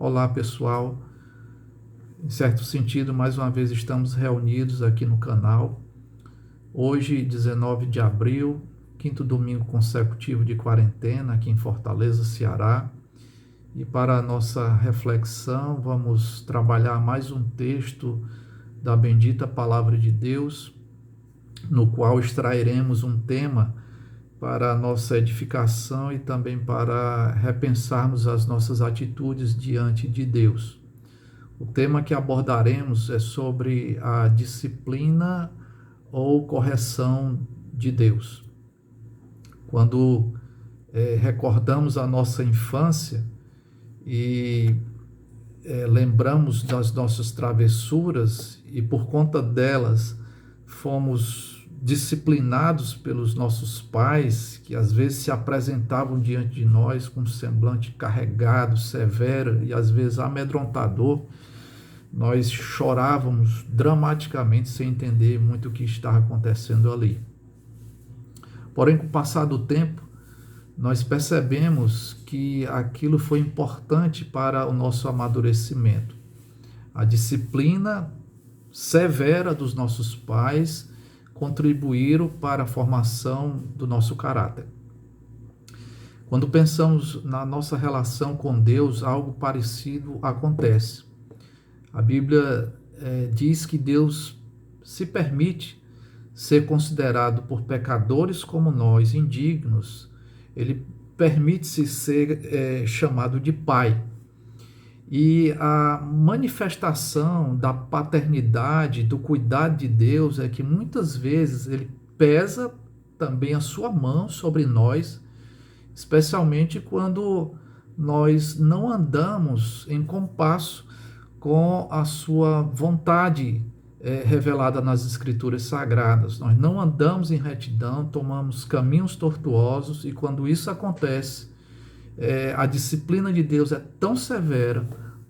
Olá, pessoal. Em certo sentido, mais uma vez estamos reunidos aqui no canal. Hoje, 19 de abril, quinto domingo consecutivo de quarentena aqui em Fortaleza, Ceará. E para a nossa reflexão, vamos trabalhar mais um texto da bendita Palavra de Deus, no qual extrairemos um tema para a nossa edificação e também para repensarmos as nossas atitudes diante de Deus. O tema que abordaremos é sobre a disciplina ou correção de Deus. Quando recordamos a nossa infância e lembramos das nossas travessuras e por conta delas fomos disciplinados pelos nossos pais, que às vezes se apresentavam diante de nós com um semblante carregado, severo e às vezes amedrontador, nós chorávamos dramaticamente sem entender muito o que estava acontecendo ali. Porém, com o passar do tempo, nós percebemos que aquilo foi importante para o nosso amadurecimento. A disciplina severa dos nossos pais contribuíram para a formação do nosso caráter. Quando pensamos na nossa relação com Deus, algo parecido acontece. A Bíblia diz que Deus se permite ser considerado por pecadores como nós, indignos. Ele permite-se ser chamado de Pai. E a manifestação da paternidade, do cuidado de Deus é que muitas vezes ele pesa também a sua mão sobre nós, especialmente quando nós não andamos em compasso com a sua vontade revelada nas Escrituras Sagradas. Nós não andamos em retidão, tomamos caminhos tortuosos e quando isso acontece, a disciplina de Deus é tão severa,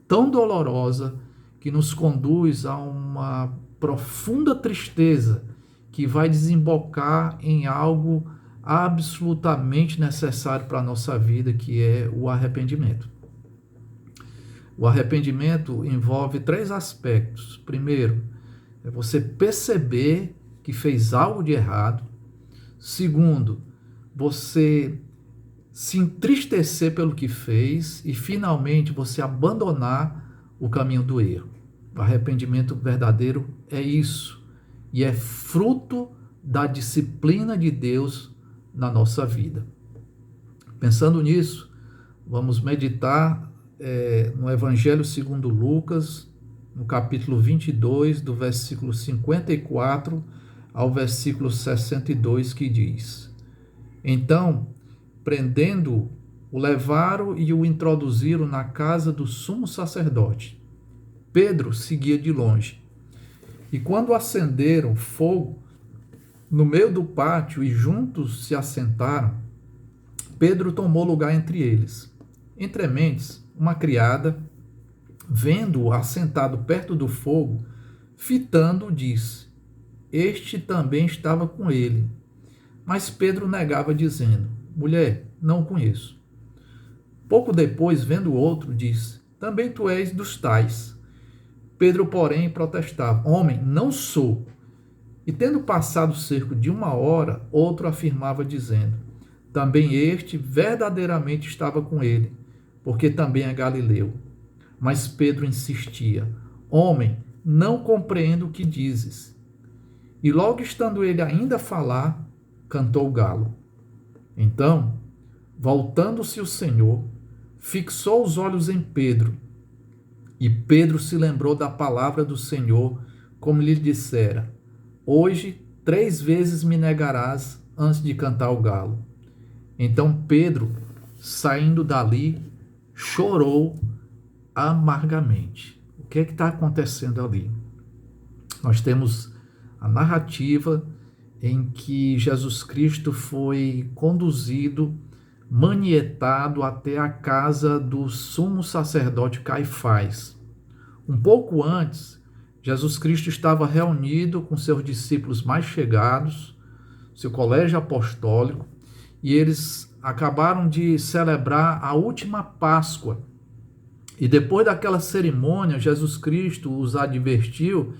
tão dolorosa, que nos conduz a uma profunda tristeza que vai desembocar em algo absolutamente necessário para a nossa vida, que é o arrependimento. O arrependimento envolve 3 aspectos. Primeiro, é você perceber que fez algo de errado. Segundo, você se entristecer pelo que fez e, finalmente, você abandonar o caminho do erro. O arrependimento verdadeiro é isso, e é fruto da disciplina de Deus na nossa vida. Pensando nisso, vamos meditar no Evangelho segundo Lucas, no capítulo 22, do versículo 54 ao versículo 62, que diz: Então, prendendo-o, o levaram e o introduziram na casa do sumo sacerdote. Pedro seguia de longe. E quando acenderam fogo no meio do pátio e juntos se assentaram, Pedro tomou lugar entre eles. Entrementes, uma criada, vendo-o assentado perto do fogo, fitando-o, disse: Este também estava com ele. Mas Pedro negava, dizendo: Mulher, não o conheço. Pouco depois, vendo o outro, disse: Também tu és dos tais. Pedro, porém, protestava: Homem, não sou. E tendo passado cerca de 1 hora, outro afirmava, dizendo: Também este verdadeiramente estava com ele, porque também é galileu. Mas Pedro insistia: Homem, não compreendo o que dizes. E logo estando ele ainda a falar, cantou o galo. Então, voltando-se o Senhor, fixou os olhos em Pedro, e Pedro se lembrou da palavra do Senhor, como lhe dissera: Hoje 3 vezes me negarás antes de cantar o galo. Então Pedro, saindo dali, chorou amargamente. O que é que está acontecendo ali? Nós temos a narrativa em que Jesus Cristo foi conduzido, manietado até a casa do sumo sacerdote Caifás. Um pouco antes, Jesus Cristo estava reunido com seus discípulos mais chegados, seu colégio apostólico, e eles acabaram de celebrar a última Páscoa. E depois daquela cerimônia, Jesus Cristo os advertiu,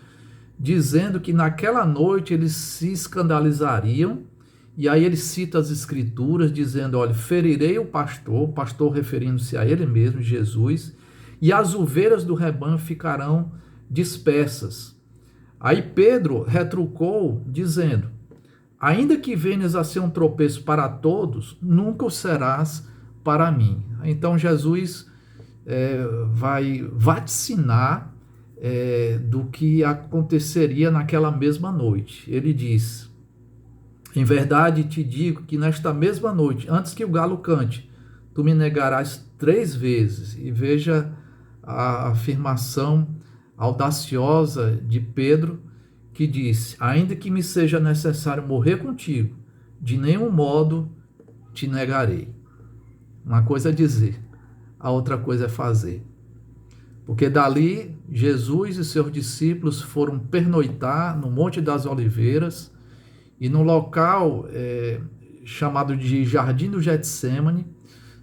dizendo que naquela noite eles se escandalizariam. E aí ele cita as escrituras, dizendo, olha, ferirei o pastor referindo-se a ele mesmo, Jesus, e as ovelhas do rebanho ficarão dispersas. Aí Pedro retrucou, dizendo, ainda que venhas a ser um tropeço para todos, nunca o serás para mim. Então Jesus vai vaticinar do que aconteceria naquela mesma noite. Ele diz, em verdade te digo que nesta mesma noite, antes que o galo cante, tu me negarás 3 vezes. E veja a afirmação audaciosa de Pedro, que disse, ainda que me seja necessário morrer contigo, de nenhum modo te negarei. Uma coisa é dizer, a outra coisa é fazer. Porque dali, Jesus e seus discípulos foram pernoitar no Monte das Oliveiras, e no local chamado de Jardim do Getsêmani,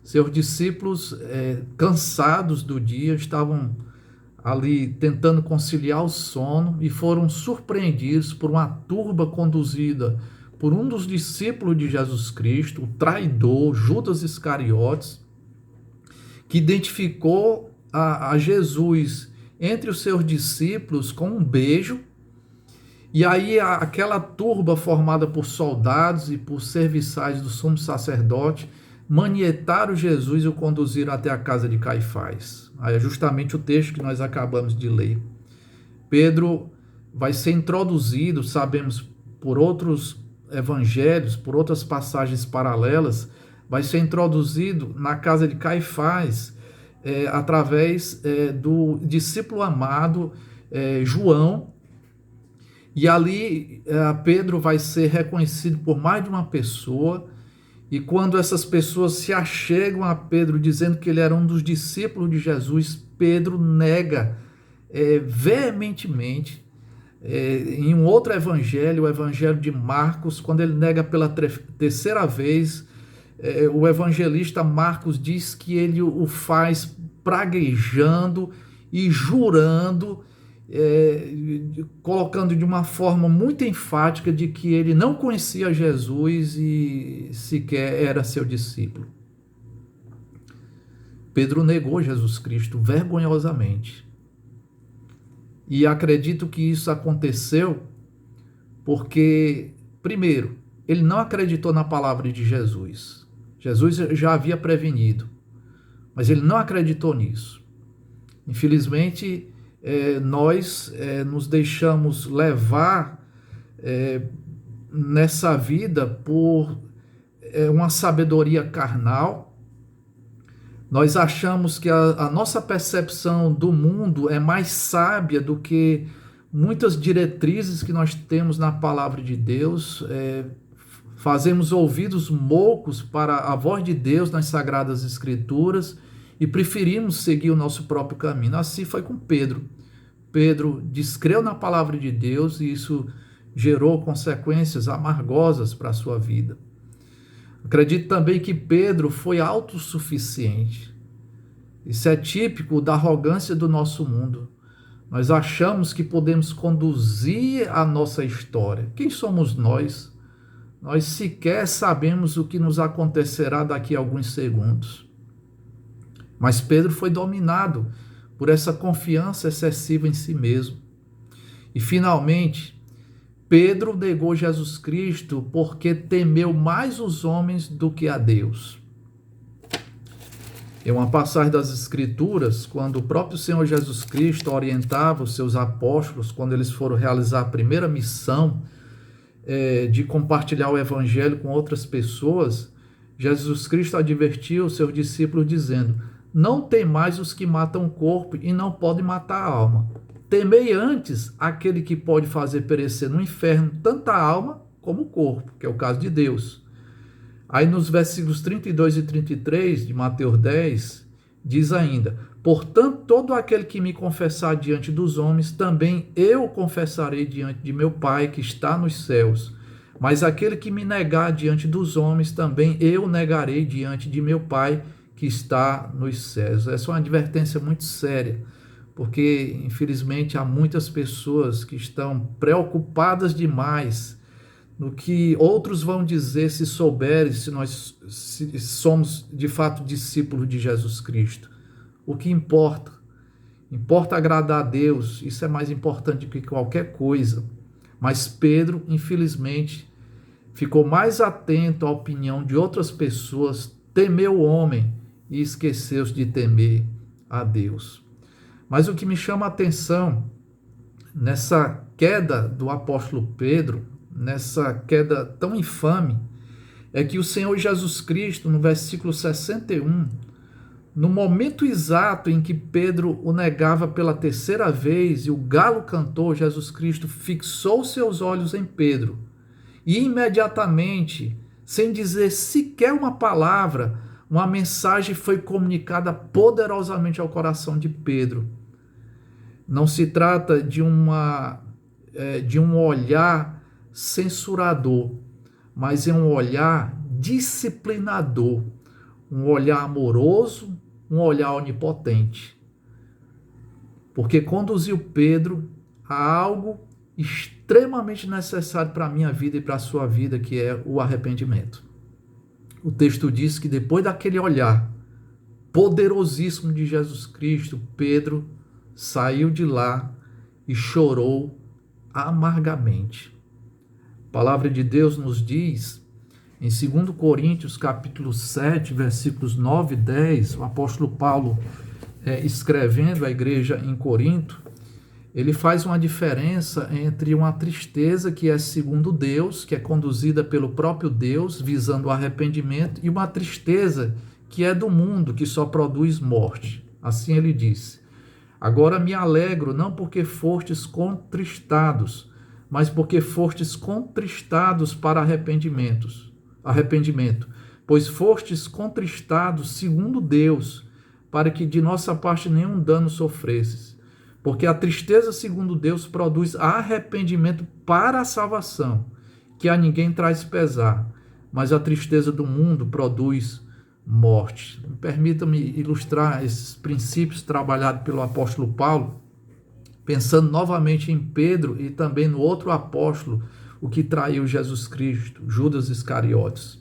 seus discípulos, cansados do dia, estavam ali tentando conciliar o sono e foram surpreendidos por uma turba conduzida por um dos discípulos de Jesus Cristo, o traidor Judas Iscariotes, que identificou a Jesus entre os seus discípulos com um beijo. E aí aquela turba formada por soldados e por serviçais do sumo sacerdote manietaram Jesus e o conduziram até a casa de Caifás. Aí é justamente o texto que nós acabamos de ler. Pedro vai ser introduzido, sabemos, por outros evangelhos, por outras passagens paralelas, vai ser introduzido na casa de Caifás através do discípulo amado João. E ali Pedro vai ser reconhecido por mais de uma pessoa, e quando essas pessoas se achegam a Pedro dizendo que ele era um dos discípulos de Jesus, Pedro nega veementemente. Em um outro evangelho, o evangelho de Marcos, quando ele nega pela 3ª vez, o evangelista Marcos diz que ele o faz praguejando e jurando, colocando de uma forma muito enfática de que ele não conhecia Jesus e sequer era seu discípulo. Pedro negou Jesus Cristo vergonhosamente. E acredito que isso aconteceu porque, primeiro, ele não acreditou na palavra de Jesus. Jesus já havia prevenido, mas ele não acreditou nisso. Infelizmente, nós nos deixamos levar nessa vida por uma sabedoria carnal. Nós achamos que a nossa percepção do mundo é mais sábia do que muitas diretrizes que nós temos na palavra de Deus. Fazemos ouvidos moucos para a voz de Deus nas Sagradas Escrituras e preferimos seguir o nosso próprio caminho. Assim foi com Pedro. Pedro descreu na palavra de Deus e isso gerou consequências amargosas para a sua vida. Acredito também que Pedro foi autossuficiente. Isso é típico da arrogância do nosso mundo. Nós achamos que podemos conduzir a nossa história. Quem somos nós? Nós sequer sabemos o que nos acontecerá daqui a alguns segundos. Mas Pedro foi dominado por essa confiança excessiva em si mesmo. E finalmente, Pedro negou Jesus Cristo porque temeu mais os homens do que a Deus. Em uma passagem das Escrituras, quando o próprio Senhor Jesus Cristo orientava os seus apóstolos, quando eles foram realizar a primeira missão de compartilhar o Evangelho com outras pessoas, Jesus Cristo advertiu os seus discípulos dizendo: não temais os que matam o corpo e não podem matar a alma. Temei antes aquele que pode fazer perecer no inferno tanto a alma como o corpo, que é o caso de Deus. Aí nos versículos 32 e 33 de Mateus 10, diz ainda: portanto, todo aquele que me confessar diante dos homens, também eu confessarei diante de meu Pai que está nos céus. Mas aquele que me negar diante dos homens, também eu negarei diante de meu Pai que está nos céus. Essa é uma advertência muito séria, porque, infelizmente, há muitas pessoas que estão preocupadas demais no que outros vão dizer se souberem se nós somos, de fato, discípulos de Jesus Cristo. O que importa? Importa agradar a Deus, isso é mais importante do que qualquer coisa. Mas Pedro, infelizmente, ficou mais atento à opinião de outras pessoas, temeu o homem e esqueceu-se de temer a Deus. Mas o que me chama a atenção nessa queda do apóstolo Pedro, nessa queda tão infame, é que o Senhor Jesus Cristo, no versículo 61, no momento exato em que Pedro o negava pela terceira vez e o galo cantou, Jesus Cristo fixou seus olhos em Pedro e imediatamente, sem dizer sequer uma palavra, uma mensagem foi comunicada poderosamente ao coração de Pedro. Não se trata de um olhar censurador, mas é um olhar disciplinador, um olhar amoroso, um olhar onipotente. Porque conduziu Pedro a algo extremamente necessário para a minha vida e para a sua vida, que é o arrependimento. O texto diz que depois daquele olhar poderosíssimo de Jesus Cristo, Pedro saiu de lá e chorou amargamente. A palavra de Deus nos diz, em 2 Coríntios, capítulo 7, versículos 9 e 10, o apóstolo Paulo, escrevendo à igreja em Corinto, ele faz uma diferença entre uma tristeza que é segundo Deus, que é conduzida pelo próprio Deus, visando o arrependimento, e uma tristeza que é do mundo, que só produz morte. Assim ele disse: agora me alegro, não porque fostes contristados, mas porque fostes contristados para arrependimento, pois fostes contristados segundo Deus, para que de nossa parte nenhum dano sofresses. Porque a tristeza segundo Deus produz arrependimento para a salvação, que a ninguém traz pesar, mas a tristeza do mundo produz morte. Permita-me ilustrar esses princípios trabalhados pelo apóstolo Paulo, pensando novamente em Pedro e também no outro apóstolo, o que traiu Jesus Cristo, Judas Iscariotes.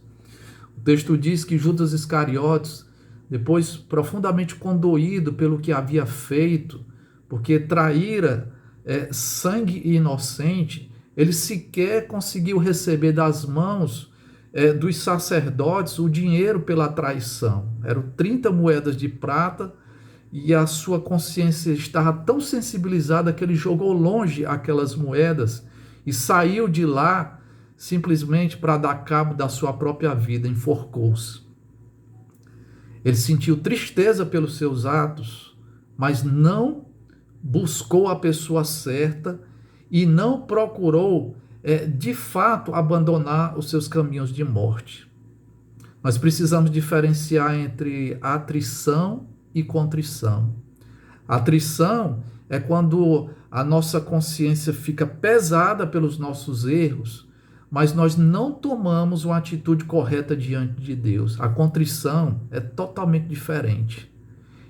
O texto diz que Judas Iscariotes, depois profundamente condoído pelo que havia feito, porque traíra sangue inocente, ele sequer conseguiu receber das mãos dos sacerdotes o dinheiro pela traição. Eram 30 moedas de prata, e a sua consciência estava tão sensibilizada que ele jogou longe aquelas moedas e saiu de lá simplesmente para dar cabo da sua própria vida, enforcou-se. Ele sentiu tristeza pelos seus atos, mas não buscou a pessoa certa e não procurou, de fato, abandonar os seus caminhos de morte. Nós precisamos diferenciar entre atrição e contrição. Atrição é quando a nossa consciência fica pesada pelos nossos erros, mas nós não tomamos uma atitude correta diante de Deus. A contrição é totalmente diferente.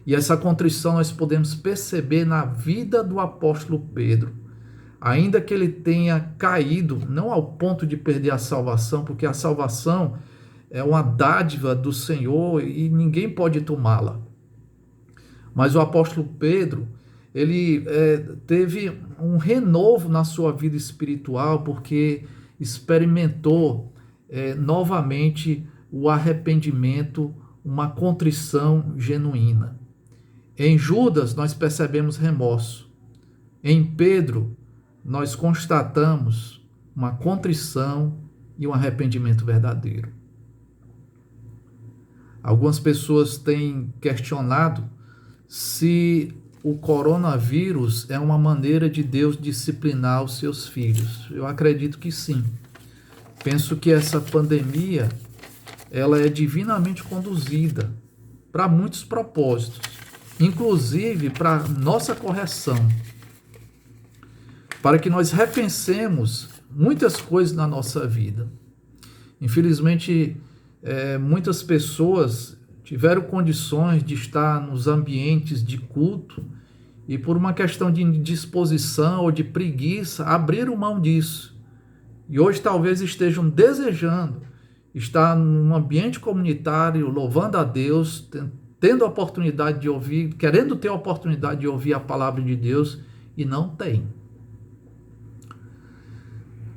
E essa contrição nós podemos perceber na vida do apóstolo Pedro. Ainda que ele tenha caído, não ao ponto de perder a salvação, porque a salvação é uma dádiva do Senhor e ninguém pode tomá-la. Mas o apóstolo Pedro, ele teve um renovo na sua vida espiritual, porque experimentou novamente o arrependimento, uma contrição genuína. Em Judas, nós percebemos remorso. Em Pedro, nós constatamos uma contrição e um arrependimento verdadeiro. Algumas pessoas têm questionado se o coronavírus é uma maneira de Deus disciplinar os seus filhos. Eu acredito que sim. Penso que essa pandemia, ela é divinamente conduzida para muitos propósitos, inclusive para nossa correção, para que nós repensemos muitas coisas na nossa vida. Infelizmente, muitas pessoas tiveram condições de estar nos ambientes de culto e por uma questão de indisposição ou de preguiça, abriram mão disso. E hoje talvez estejam desejando estar num ambiente comunitário, louvando a Deus, tendo a oportunidade de ouvir, querendo ter a oportunidade de ouvir a palavra de Deus e não tem.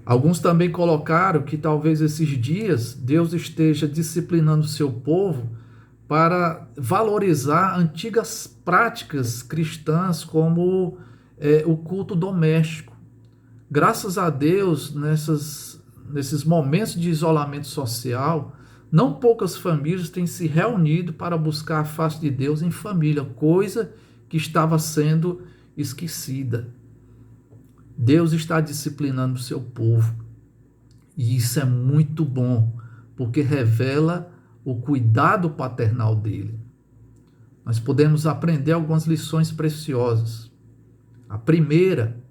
Alguns também colocaram que talvez esses dias Deus esteja disciplinando o seu povo para valorizar antigas práticas cristãs como o culto doméstico. Graças a Deus, nesses momentos de isolamento social, não poucas famílias têm se reunido para buscar a face de Deus em família, coisa que estava sendo esquecida. Deus está disciplinando o seu povo. E isso é muito bom, porque revela o cuidado paternal dele. Nós podemos aprender algumas lições preciosas. A primeira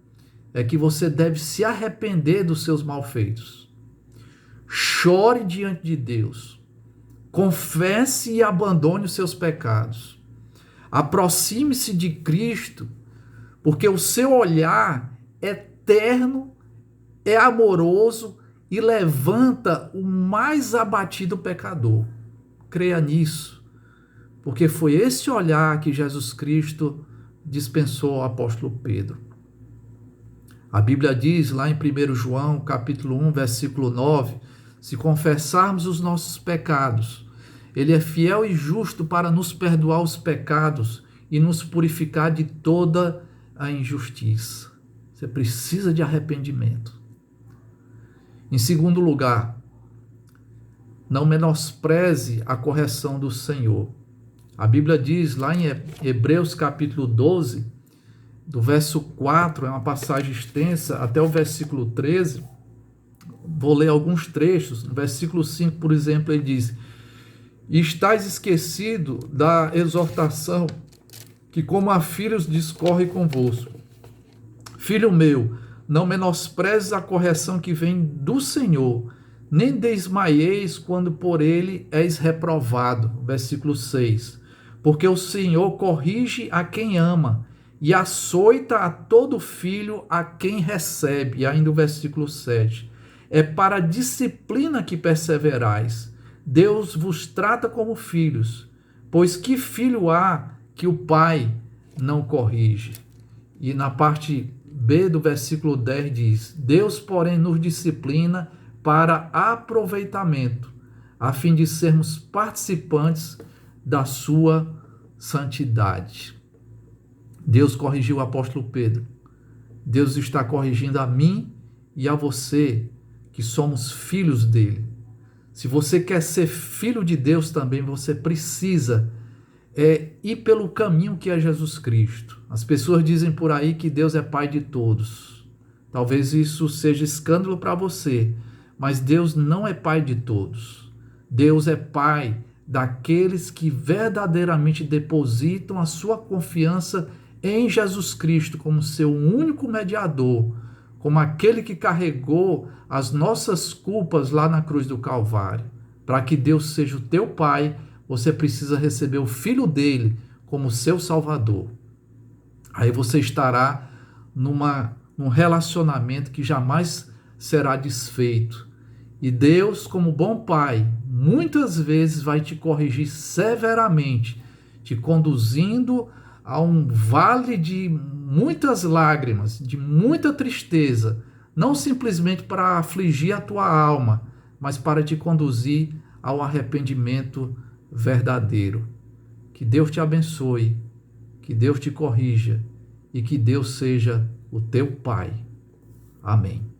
é que você deve se arrepender dos seus malfeitos. Chore diante de Deus. Confesse e abandone os seus pecados. Aproxime-se de Cristo, porque o seu olhar é terno, é amoroso e levanta o mais abatido pecador. Creia nisso, porque foi esse olhar que Jesus Cristo dispensou ao apóstolo Pedro. A Bíblia diz lá em 1 João, capítulo 1, versículo 9, se confessarmos os nossos pecados, Ele é fiel e justo para nos perdoar os pecados e nos purificar de toda a injustiça. Você precisa de arrependimento. Em segundo lugar, não menospreze a correção do Senhor. A Bíblia diz lá em Hebreus capítulo 12, do verso 4, é uma passagem extensa, até o versículo 13, vou ler alguns trechos. No versículo 5, por exemplo, ele diz: e estais esquecido da exortação que como a filhos discorre convosco. Filho meu, não menosprezes a correção que vem do Senhor, nem desmaieis quando por ele és reprovado. Versículo 6. Porque o Senhor corrige a quem ama e açoita a todo filho a quem recebe. E ainda o versículo 7. É para a disciplina que perseverais. Deus vos trata como filhos, pois que filho há que o pai não corrige? E na parte B do versículo 10 diz: Deus, porém, nos disciplina para aproveitamento, a fim de sermos participantes da sua santidade. Deus corrigiu o apóstolo Pedro. Deus está corrigindo a mim e a você, que somos filhos dele. Se você quer ser filho de Deus também, você precisa ir pelo caminho que é Jesus Cristo. As pessoas dizem por aí que Deus é pai de todos. Talvez isso seja escândalo para você, mas Deus não é pai de todos. Deus é pai daqueles que verdadeiramente depositam a sua confiança em Jesus Cristo como seu único mediador, como aquele que carregou as nossas culpas lá na cruz do Calvário. Para que Deus seja o teu pai, você precisa receber o Filho dele como seu Salvador. Aí você estará num relacionamento que jamais será desfeito. E Deus, como bom pai, muitas vezes vai te corrigir severamente, te conduzindo a um vale de muitas lágrimas, de muita tristeza, não simplesmente para afligir a tua alma, mas para te conduzir ao arrependimento verdadeiro. Que Deus te abençoe, que Deus te corrija e que Deus seja o teu Pai. Amém.